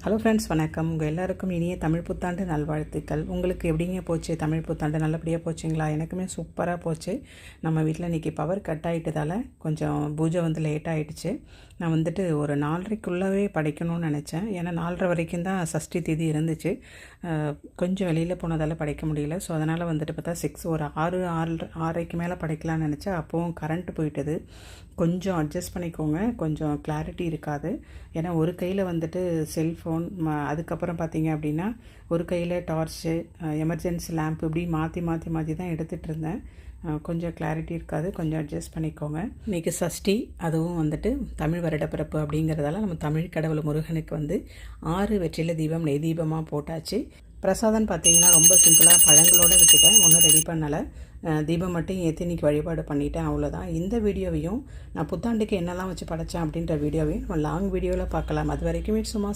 Hello friends, வணக்கம். உங்கள் எல்லாருக்கும் இனிய தமிழ் புத்தாண்டு நல்வாழ்த்துக்கள். உங்களுக்கு எப்படிங்க போச்சு தமிழ் புத்தாண்டு? நல்லபடியாக போச்சுங்களா? எனக்குமே சூப்பராக போச்சு. நம்ம வீட்டில் இன்றைக்கி பவர் கட் ஆகிட்டதால் கொஞ்சம் பூஜை லேட் ஆகிடுச்சு. நான் ஒரு 4:30க்குள்ளவே படைக்கணும்னு நினச்சேன். ஏன்னா 4:30 வரைக்கும் தான் சஷ்டி திதி இருந்துச்சு. கொஞ்சம் வெளியில் போனதால் படைக்க முடியல. ஸோ அதனால் பார்த்தா 6:30க்கு மேலே படைக்கலாம்னு நினச்சேன். அப்போவும் கரண்ட்டு போயிட்டது. கொஞ்சம் அட்ஜஸ்ட் பண்ணிக்கோங்க. கொஞ்சம் கிளாரிட்டி இருக்காது. ஏன்னா ஒரு கையில் செல்ஃபோன், அதுக்கப்புறம் பார்த்தீங்க அப்படின்னா ஒரு கையில் டார்ச்சு, எமர்ஜென்சி லேம்ப், இப்படி மாற்றி தான் எடுத்துகிட்டு இருந்தேன். கொஞ்சம் கிளாரிட்டி இருக்காது. கொஞ்சம் அட்ஜஸ்ட் பண்ணிக்கோங்க. இன்றைக்கி சஷ்டி, அதுவும் தமிழ் வருடப்பிறப்பு அப்படிங்கிறதால நம்ம தமிழ் கடவுள் முருகனுக்கு 6 வெற்றிலை தீபம் நெய் தீபமாக போட்டாச்சு. பிரசாதம் பார்த்திங்கன்னா ரொம்ப சிம்பிளாக பழங்களோடு விட்டுட்டேன். ஒன்றும் ரெடி பண்ணலை. தீபம் மட்டும் ஏற்றி இன்றைக்கி வழிபாடு பண்ணிட்டேன், அவ்வளோதான். இந்த வீடியோவையும் நான் புத்தாண்டுக்கு என்னெல்லாம் வச்சு படைத்தேன் அப்படின்ற வீடியோவையும் நம்ம லாங் வீடியோவில் பார்க்கலாம். அது வரைக்குமே சும்மா